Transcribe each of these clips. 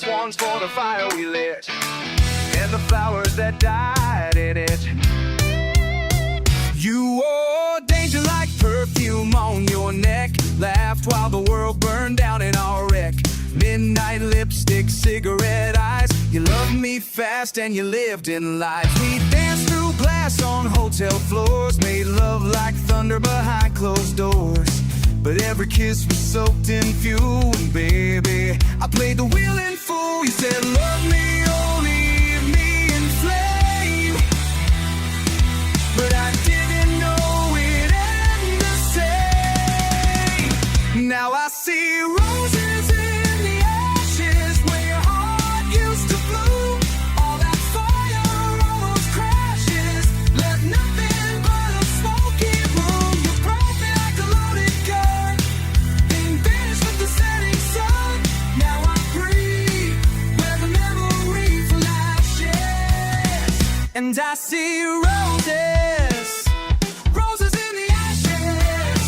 This one's for the fire we lit and the flowers that died in it. You wore danger like perfume on your neck, laughed while the world burned down in our wreck. Midnight lipstick, cigarette eyes, you loved me fast and you lived in lies. We danced through glass on hotel floors, made love like thunder behind closed doors. But every kiss was soaked in fuel, and baby, I played the willing fool. You said love me or leave me in flame, but I didn't know it ended the same. Now I see roses in the ashes where your heart used to bloom. All that fire, all those crashes, left nothing but a smoky room. You broke me like a loaded gun, then vanished with the setting sun. Now I breathe where the memory flashes, and I see roses, roses in the ashes.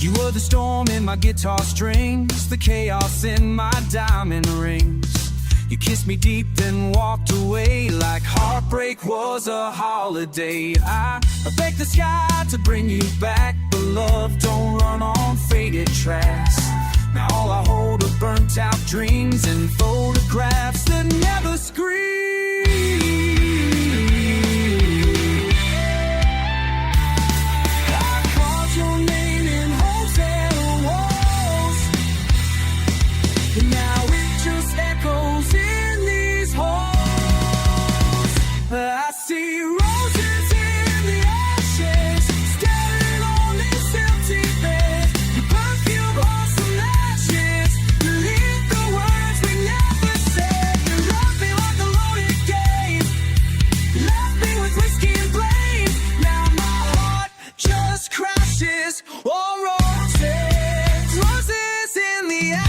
You were the storm in my guitar strings, the chaos in my diamond rings. You kissed me deep, then walked away like heartbreak was a holiday. I begged the sky to bring you back, but love don't run on faded tracks. Now all I hold are burnt out dreams and photographs that never scream. I called your name in hotel walls, and now it just echoes in these halls. I see roses in the ashes, standing on this empty bed. Your perfume on some ashes, you leave the words we never said. You love me like a loaded game, left me with whiskey and blame. Now my heart just crashes on roses, roses in the ashes.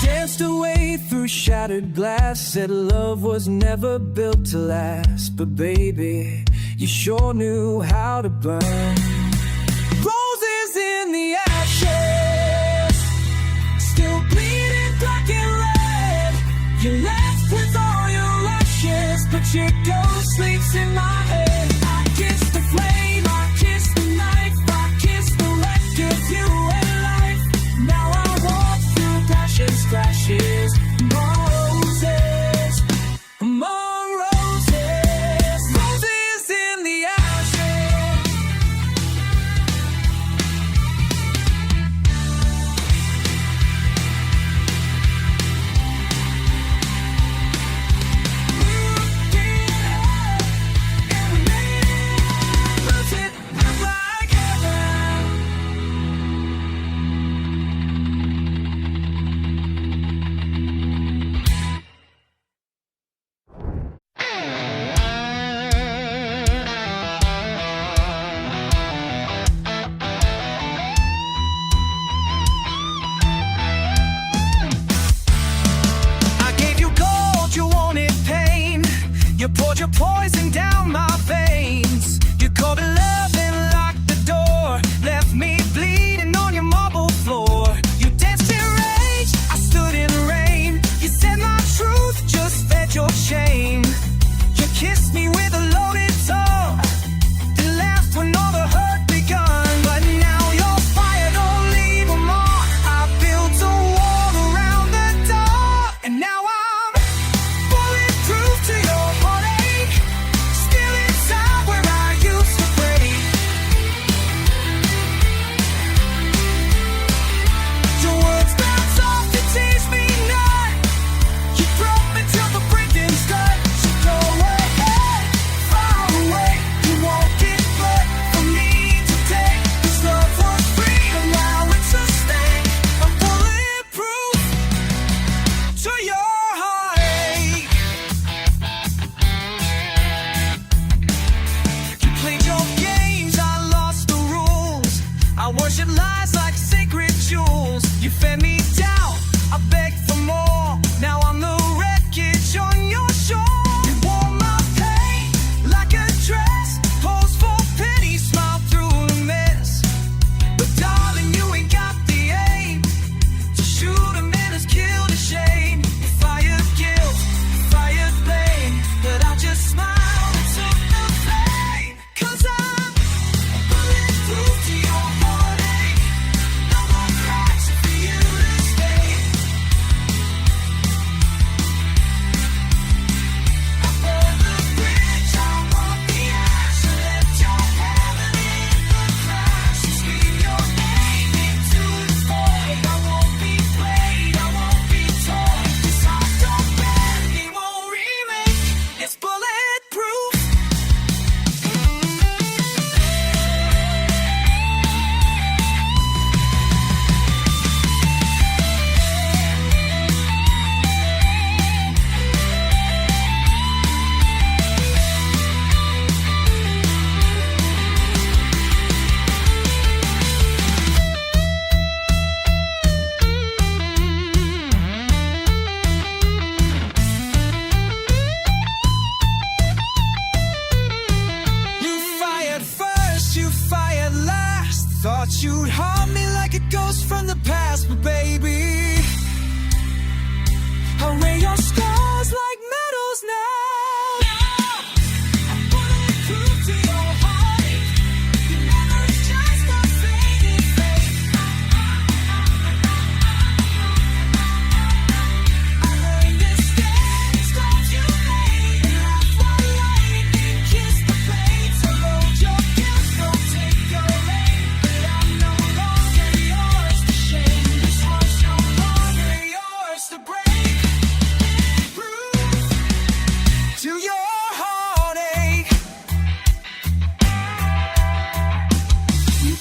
Danced away through shattered glass, said love was never built to last. But baby, you sure knew how to burn. Roses in the ashes, still bleeding black and red. You left with all your ashes, but your ghost sleeps in my head. I kissed the flame, I kissed the knife, I kissed the wreck of you and life. Now I walk through passion scratches, roses, more roses, roses in the ashes. Looking up, and we made it like heaven. I gave you gold, you wanted pain. You poured your poison down my veins. You called it love and locked the door, left me bleeding on your marble floor. You danced in rage, I stood in rain. You said my truth just fed your shame. You kissed me with a loaded tongue, then laughed when all the hurt begun. But now your fire don't leave a mark. I built a wall around the door, and now I'm bulletproof to your heartache. Still inside where I used to break.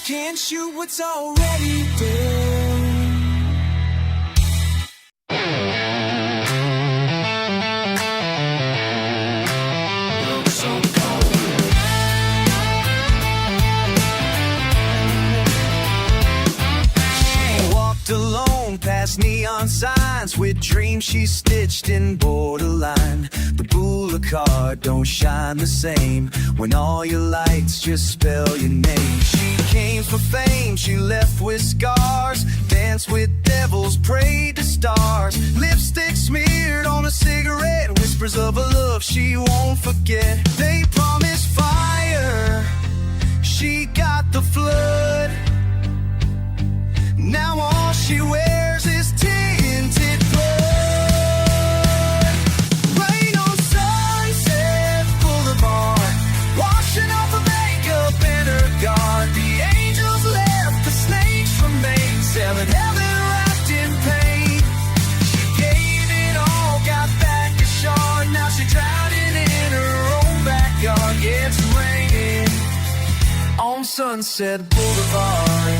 can't shoot what's already done. She walked alone past neon signs with dreams she stitched in borderline. The boulevard don't shine the same when all your lights just spell your name. She came for fame, she left with scars, danced with devils, prayed to stars. Lipstick smeared on a cigarette, whispers of a love she won't forget. They promised fire, she got the flood. Now all she wears is tinted blood. Rain on Sunset Boulevard, washing off her makeup and her guard. The angels left, the snakes remain, selling heaven wrapped in pain. She gave it all, got back a shard. Now she's drowning in her own backyard. Yeah, it's raining on Sunset Boulevard.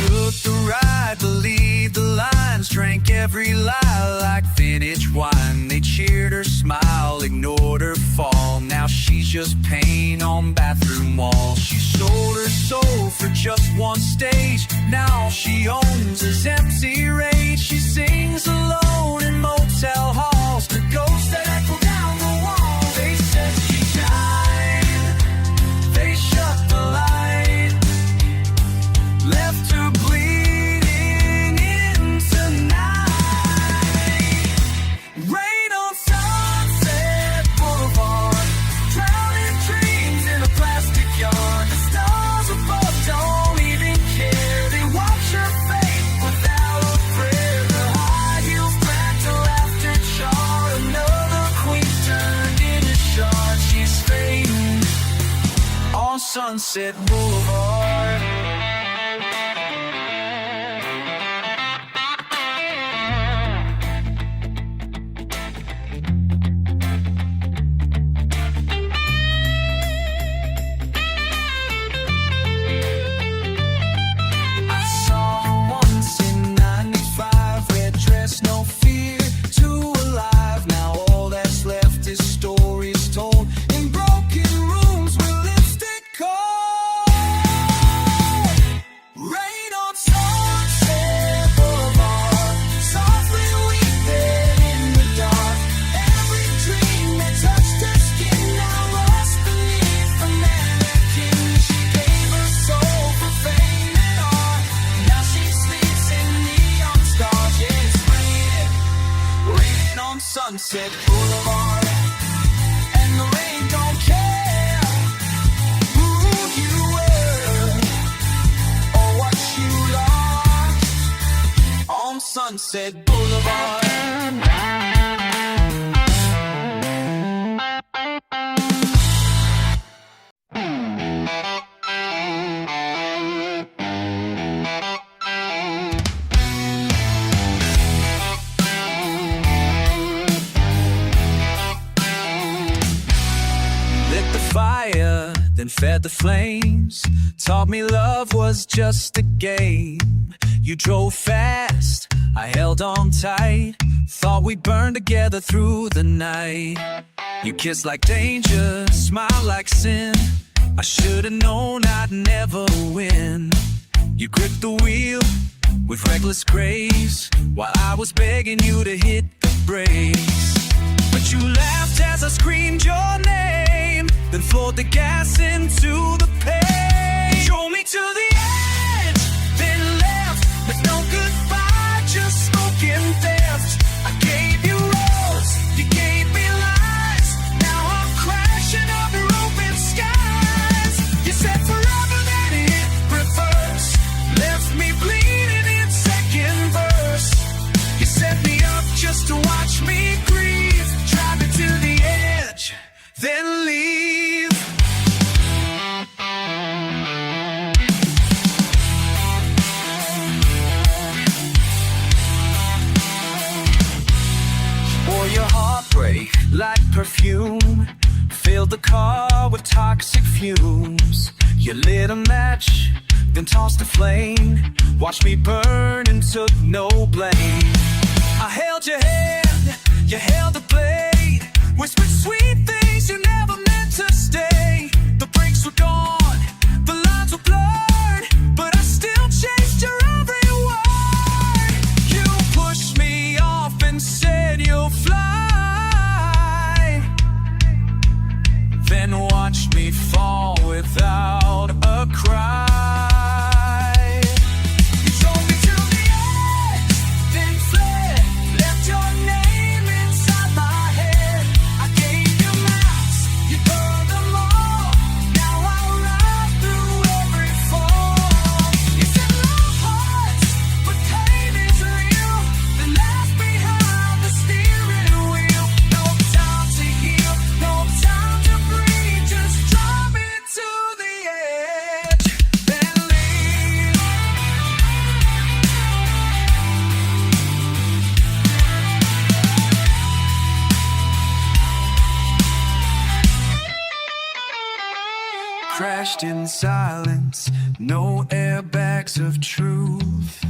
Took the ride, believed the lines, drank every lie like vintage wine. They cheered her smile, ignored her fall. Now she's just paint on bathroom walls. She sold her soul for just one stage. Now all she owns is empty rage. She sings alone in motel halls, the ghosts that echo down the wall. They said she died, they shut the light, left her bleeding into night. Rain on Sunset Boulevard, drowning dreams in a plastic yard. The stars above don't even care, they watch her fade without a prayer. The high heels cracked her laughter chart, another queen turned into shard. She's fading on Sunset Boulevard. No fear, too alive. Now all that's left is stories told in broken rooms with lipstick cold. Rain on Sunset Boulevard, softly weeping in the dark. Every dream that touched her skin now lost beneath the mannequin. She gave her soul for fame and art. Now she sleeps in neon stars. Yeah, it's raining on Sunset Boulevard, and the rain don't care who you were or what you lost on Sunset Boulevard. Fire, then fed the flames, taught me love was just a game. You drove fast, I held on tight, thought we'd burn together through the night. You kissed like danger, smiled like sin, I should've known I'd never win. You gripped the wheel with reckless grace, while I was begging you to hit the brakes. But you laughed as I screamed your name, then floored the gas into the pain. Drove me to the edge, then left with no goodbye, just smoking theft. I gave you rose, you gave me lies. Now I'm crashing under open skies. You said forever, then hit reverse, left me bleeding in second verse. You set me up just to watch me grieve, drive it to the edge, then leave. Or your heartbreak like perfume, Filled the car with toxic fumes. You lit a match, then tossed a flame. Watched me burn and took no blame. I held your hand, you held the blade. Whispered sweet things you never meant to stay. The brakes were gone, the lines were blurred, but I still chased your every word. You pushed me off and said you'll fly, then watched me fall without a cry. You drove me to the edge, then fled, left your name inside my head. I gave you maps, you burned them all. Now I ride through every fall. You said love hurts, but pain is real. The left behind the steering wheel. No time to heal, no time to breathe. Just drive me to the edge, then leave. Crashed in silence, no airbags of truth.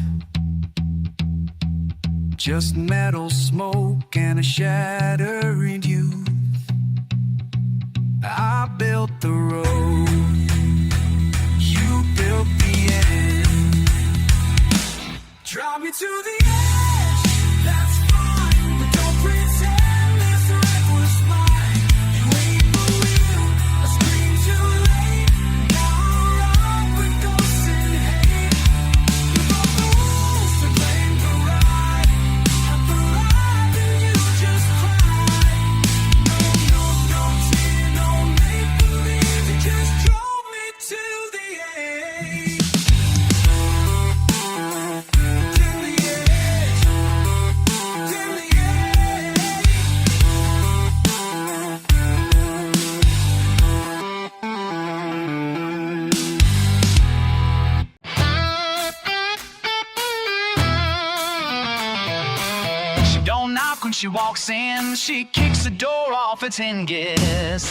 Just metal smoke and a shattered youth. I built the road, you built the end. Drive me to the edge, that's fine, but don't pretend this wreck was mine. You ain't believe, I screamed too late. Now I run with ghosts and hate. You broke the rules to claim the ride. At the ride and you just cried. No, no, no tear, no make believe. You just drove me to the edge. To the edge. To the edge. She don't knock when she walks in. She kicks the door off its hinges.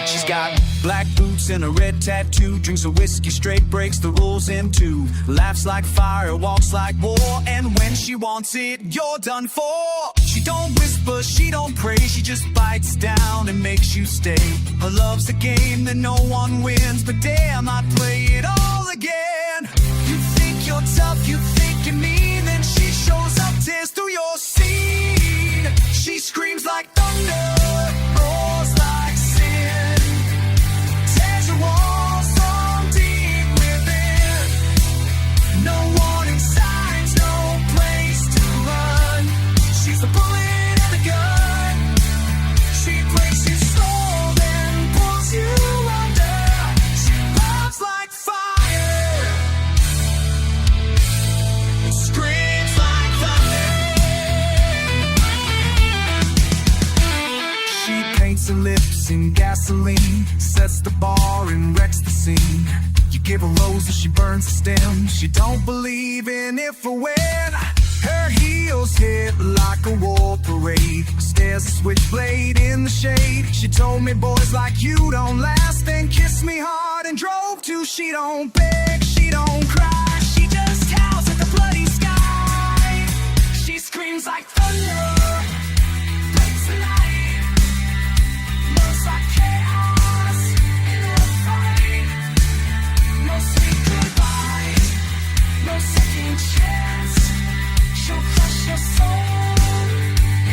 She's got black boots and a red tattoo. Drinks a whiskey straight, breaks the rules in two. Laughs like fire, walks like war. And when she wants it, you're done for. She don't whisper, she don't pray. She just bites down and makes you stay. Her love's a game that no one wins, but damn, I'd play it all again. You think you're tough, you think you're mean, then she shows up, tears through your scene. She screams like thunder, roars like sin. Tears your walls from deep within. No warning signs, no place to run. She's the bullet and the gun. She breaks your soul, then pulls you under. She loves like fire. It screams like thunder. She paints her lips in gasoline, sets the bar and wrecks the scene. You give her roses, she burns the stem. She don't believe in if or when. Her heels hit like a war parade. Stares a switchblade in the shade. She told me boys like you don't last, then kissed me hard and drove to. She don't beg, she don't cry. She just howls at the bloody sky. She screams like thunder, breaks the night. Looks like chaos in a fight. No sweet goodbye, no second chance. She'll crush your soul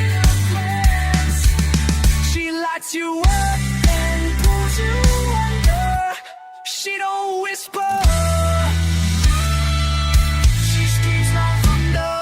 in her plans. She lights you up and pulls you under. She don't whisper, she screams like thunder.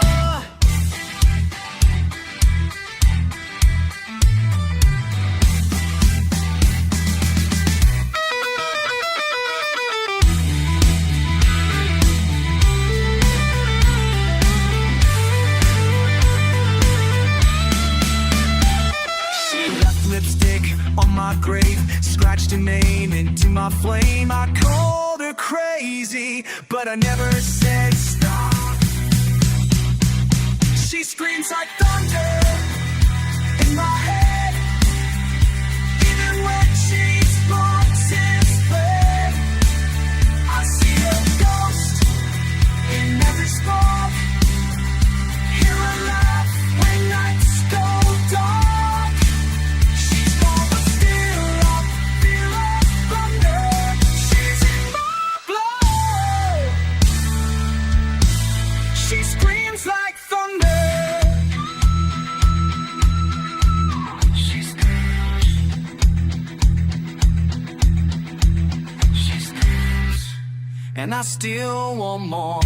She left lipstick on my grave, scratched her name into my flame. I called her her crazy, but I never said stop. She screams like thunder in my head, even when she's lost in bed. I see a ghost in every spot, hear her laugh when nights go dark. She's gone, but still I feel her thunder. She's in my blood. She screams like thunder. She screams, and I still want more.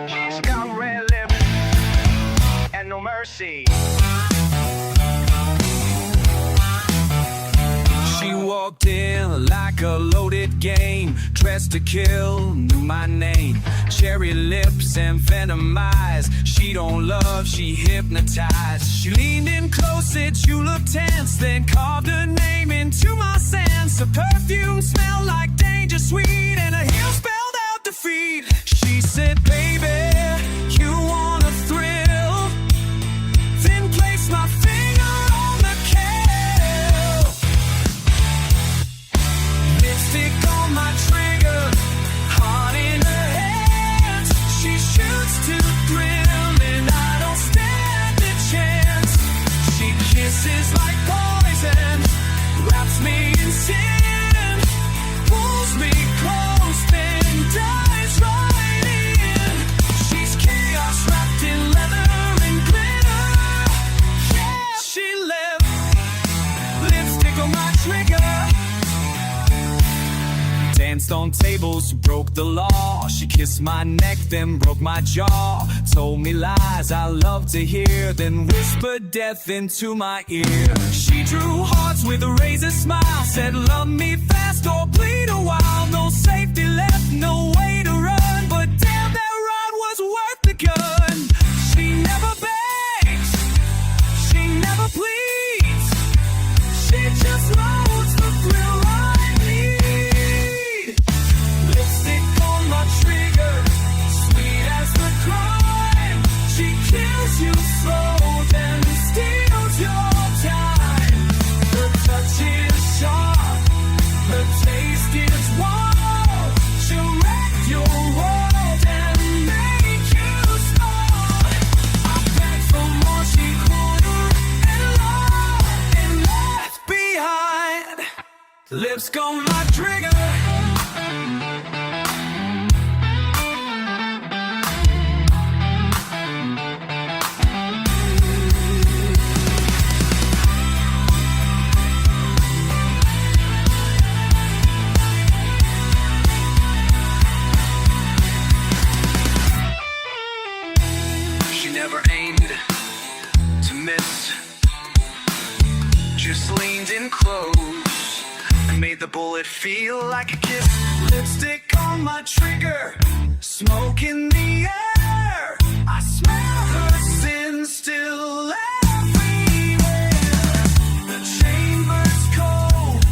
She's got red lips and no mercy. She walked in like a loaded game, dressed to kill, knew my name. Cherry lips and venom eyes. She don't love, she hypnotized. She leaned in close, said you look tense, then carved her name into my sense. Her perfume smelled like danger sweet, and her heel spelled out defeat. She said, baby, you want a thrill? Then place my finger on the kill. Lipstick on my trigger, heart in her hands. She shoots to thrill, and I don't stand a chance. She kisses like poison, wraps me in sin, pulls me close, then dives right in. She's chaos wrapped in leather and glitter. Yeah, she left lipstick on my trigger. Danced on tables, broke the law. She kissed my neck, then broke my jaw. Told me lies I love to hear, then whispered death into my ear. She drew hearts with a razor smile, said love me fast or bleed a while. No safety left, no way to run, but damn, that run was worth the gun. She never begs, she never pleads, she just loads the thrill I need. Lipstick on my trigger, sweet as the crime. She kills you slow, then steals your time. Her touch is sharp, her taste is wild. She'll wreck your world and make you smile. I begged for more, she cornered and lied and left behind. Lips on my trigger. She never aimed to miss, just leaned in close and made the bullet feel like a kiss. Lipstick on my trigger, smoke in the air. I smell her sin still everywhere. The chamber's cold,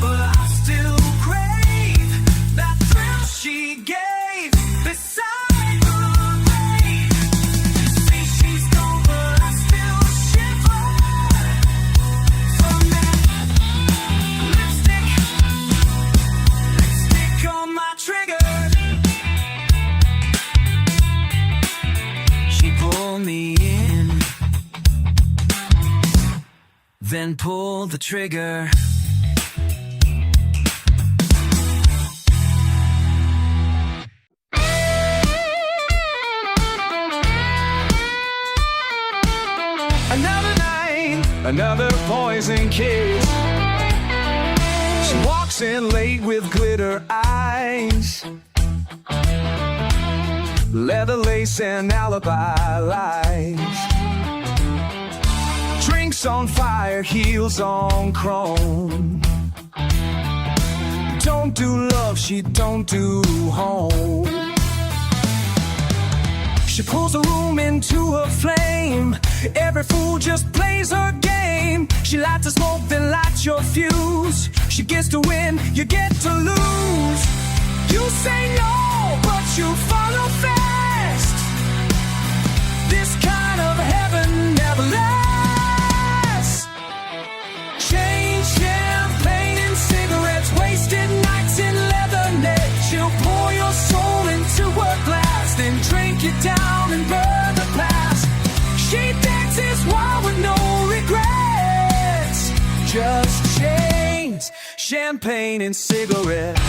but I still crave that thrill she gave beside the grave. See, she's gone, but I still shiver from that lipstick on my trigger. She pulled me in, then pulled the trigger. Another night, another poison kiss. She walks in late with glitter eyes, leather lace and alibi lies. Drinks on fire, heels on chrome. don't do love, she don't do home. She pulls the room into her flame. Every fool just plays her game. She lights a smoke, then lights your fuse. She gets to win, you get to lose. You say no, but you follow fast. This kind of heaven never lasts. Chain, champagne, and cigarettes, wasted nights in leather net. She'll pour your soul into a glass, then drink it down and burn the past. She dances wild with no regrets. Just chains, champagne, and cigarettes.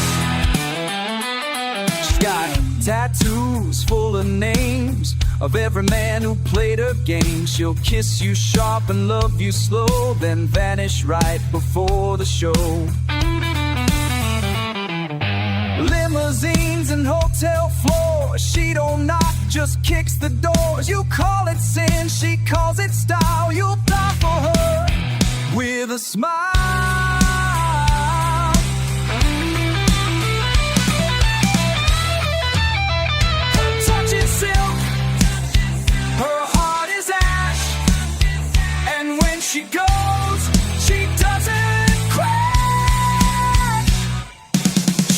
She's got tattoos full of names of every man who played her game. She'll kiss you sharp and love you slow, then vanish right before the show. Limousines and hotel floors, she don't knock, just kicks the doors. You call it sin, she calls it style. You'll die for her with a smile. Her touch is silk, her heart is ash, and when she goes, she doesn't crash.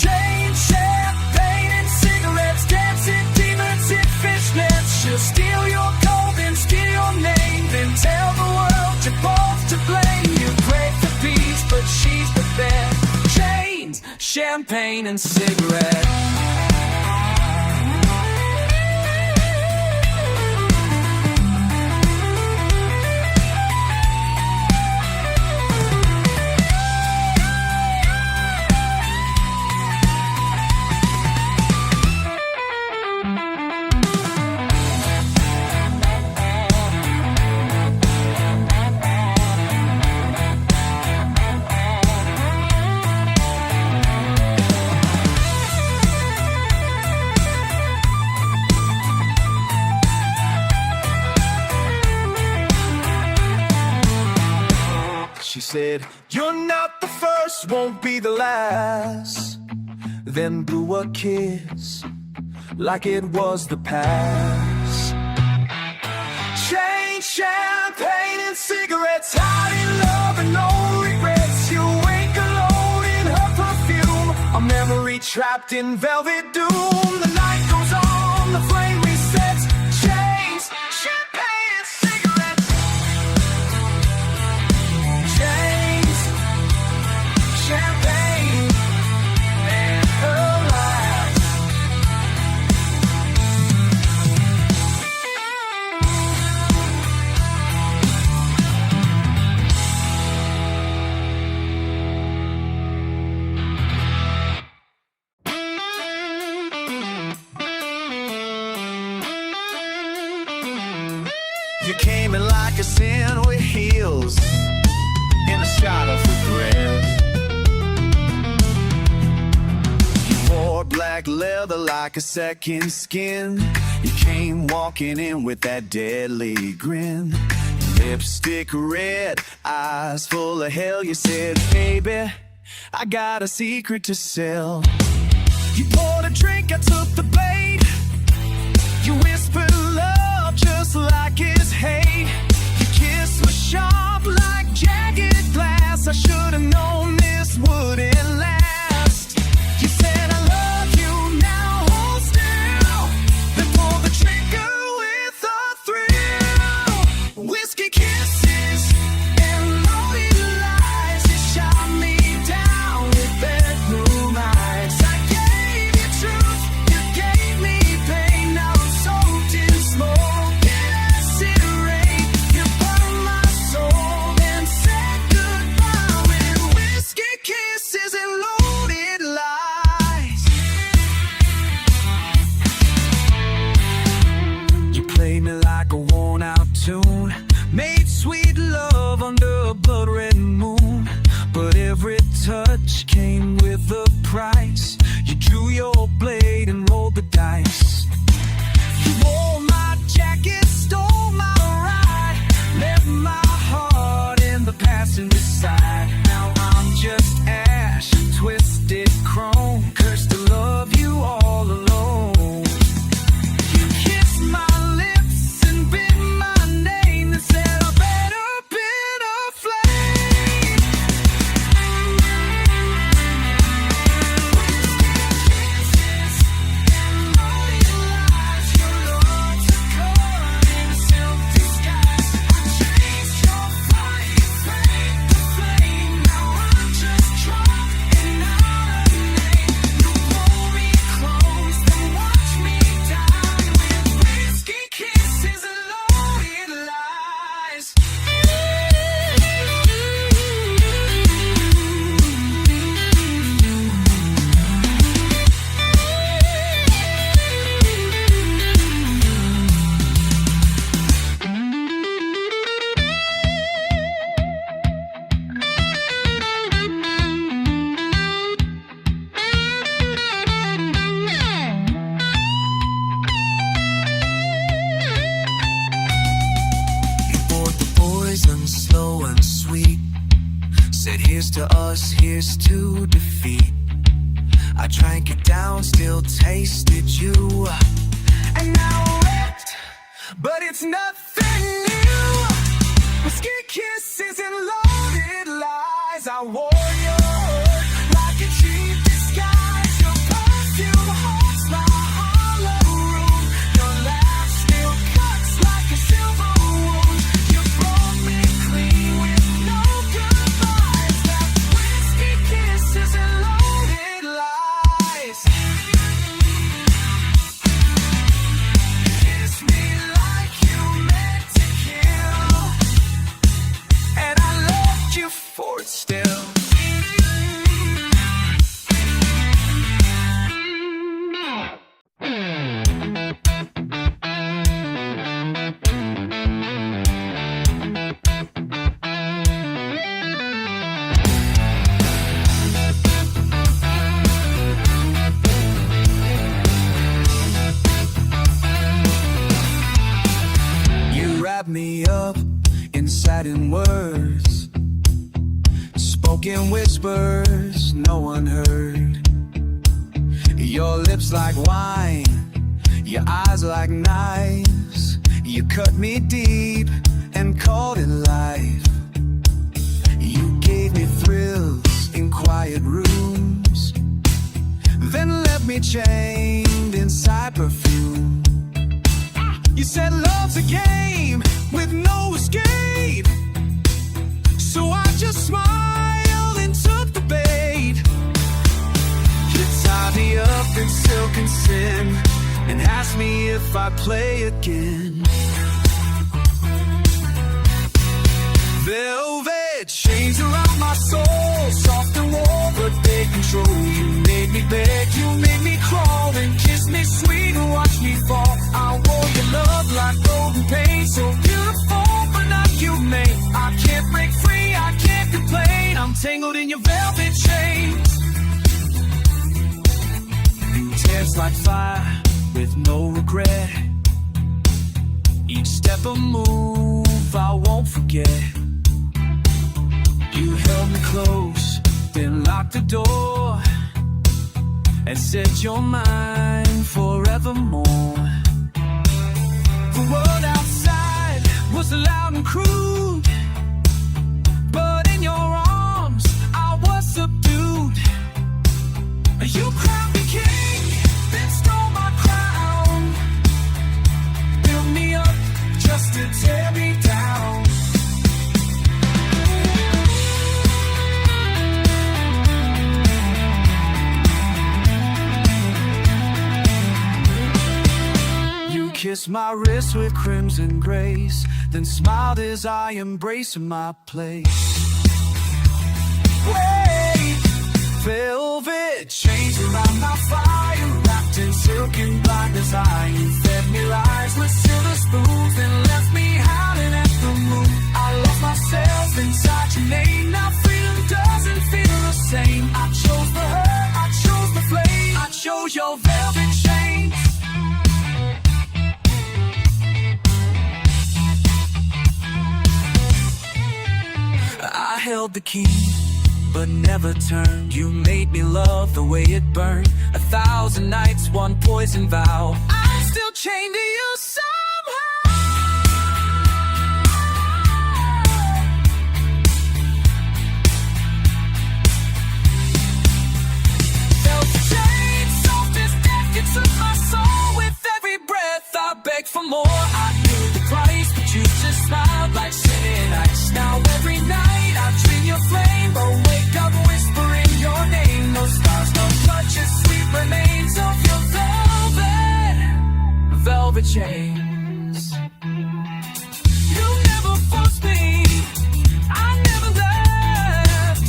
Chain, champagne, and cigarettes, dancing demons in fishnets. She'll steal your gold and steal your name, then tell the world you're both to blame. You pray for peace, but she's the best. Chains, champagne, and cigarettes. She said, you're not the first, won't be the last. Then blew a kiss like it was the past. Chain, champagne, and cigarettes, high in love and no regrets. You wake alone in her perfume, a memory trapped in velvet doom. The night goes on, the flame resets. Chains, champagne, and cigarettes. Chains, champagne, and her lies. You came in like a sin with heels in a shot of regret. You wore black leather like a second skin. You came walking in with that deadly grin. Lipstick red, eyes full of hell. You said, baby, I got a secret to sell. You poured a drink, I took the bait. You whispered love just like it's hate. Your kiss was sharp like jagged glass. I should've known this wouldn't last. You said I love you now, hold still. Then pull the trigger with a thrill. Whiskey kisses and loaded lies. You shot me down with bedroom eyes. I gave you truth, you gave me pain. Now I'm soaked in smoke and acid rain. You burned my soul and said goodbye with whiskey kisses and loaded lies. You played me like a worn-out tune, made sweet love under a blood-red moon. But every touch came with a price. You drew your blade and rolled the dice. You wore my jacket, stole my ride, left my heart in the passenger side. Now I'm just ash, twisted, crying. Said here's to us, here's to defeat. I drank it down, still tasted you. And now I'm wrecked, but it's nothing new. Whiskey kisses and loaded lies. I wore your hurt like a cheap disguise. Your perfume haunts my hollow room. Your laugh still cuts like a silver wound. You broke me clean with no goodbyes. That whiskey kisses and loaded lies. Kiss me like you meant to kill, and I loved you for it still. You wrap me up in satin words, spoken whispers no one heard. Your lips like wine, your eyes like knives. You cut me deep and called it life. You gave me thrills in quiet rooms, then left me chained inside perfume. You said love's a game with no escape, so I just smiled and took the bait. You tied me up in silk and sin and asked me if I'd play again. Velvet chains around my soul, soft and warm, but they control. You made me beg, you made me crawl, and kissed me sweet and watched me fall. I wore your love like golden paint, so beautiful but not humane. I can't break free, I can't complain, I'm tangled in your velvet chains. Intense like fire with no regret. Each step a move I won't forget. You held me close, then locked the door, and said you're mine forevermore. The world outside was loud and crude, but in your arms I was subdued. You crowned me king, then stole my crown, built me up just to tear me down. Kissed my wrist with crimson grace, then smiled as I embraced my place. Wait, velvet chains around my fire, wrapped in silk and blind as I. You fed me lies with silver spoons, then left me howling at the moon. I lost myself inside your name, now freedom doesn't feel the same. I chose the hurt, I chose the flame, I chose your velvet chains. I held the key, but never turned. You made me love the way it burned. 1,000 nights, one poison vow. I'm still chained to you somehow. Felt the chain, soft as death, it took my soul. With every breath I begged for more. I knew the price, but you just smiled like saying ice. Now every night I dream your flame, but wake up whispering your name. No stars, no touches, sweet remains of your velvet chains. You never forced me, I never left.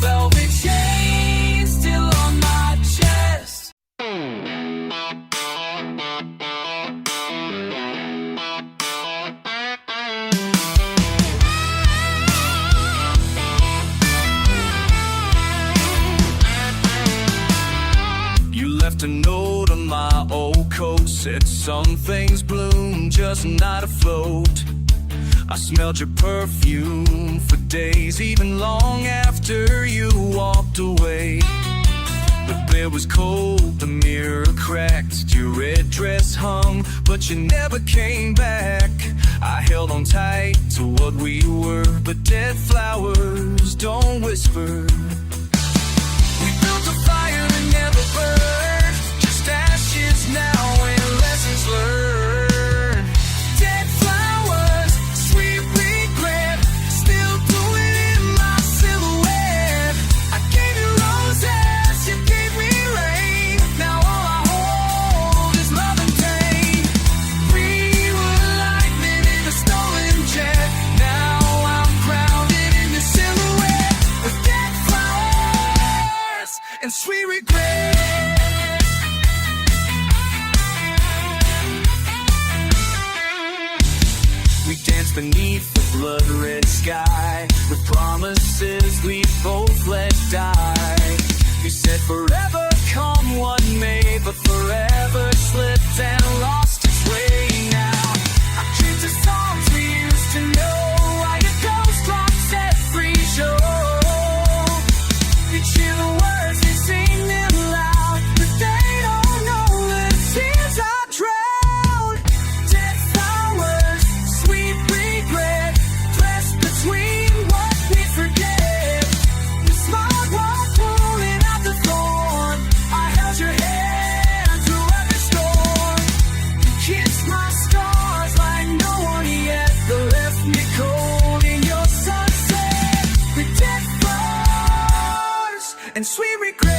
Velvet chains still on my chest. Left a note on my old coat, said some things bloom, just not afloat. I smelled your perfume for days, even long after you walked away. The bed was cold, the mirror cracked, your red dress hung, but you never came back. I held on tight to what we were, but dead flowers don't whisper. We built a fire that never burned, just ashes now and lessons learned. Dead flowers, sweet regret, still doing in my silhouette. I gave you roses, you gave me rain, now all I hold is love and pain. We were lightning in a stolen jet, now I'm grounded in the silhouette of dead flowers and sweet regret. We danced beneath the blood-red sky, with promises we both let die. You said forever come what may, but forever slipped and lost its way now. I dreamed of songs we used to know, like a ghost clock's every show. You cheer the words, they sing them loud, but they don't know the tears I drowned. Dead flowers, sweet regret, pressed between what we forget. The smart one pulling out the thorn, I held your hand through every storm. You kissed my scars like no one yet, but left me cold in your sunset. With dead flowers and sweet regrets.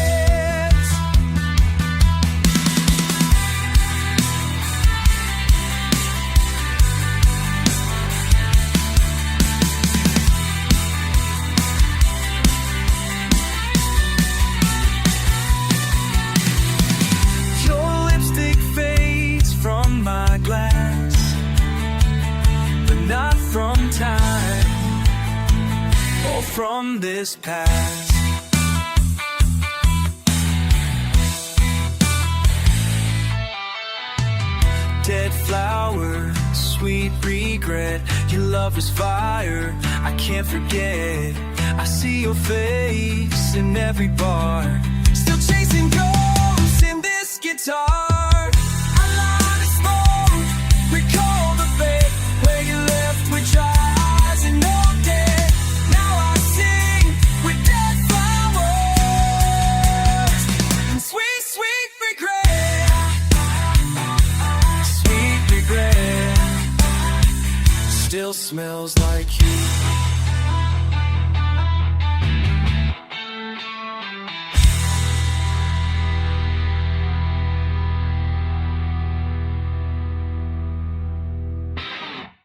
Your lipstick fades from my glass, but not from time or from this past. Dead flower, sweet regret, your love is fire, I can't forget. I see your face in every bar, still chasing ghosts in this guitar. I light a smoke, recall the fate where you left with your eyes and no dead. Now I sing with dead flowers and sweet, sweet regret. Sweet regret, still smells like you.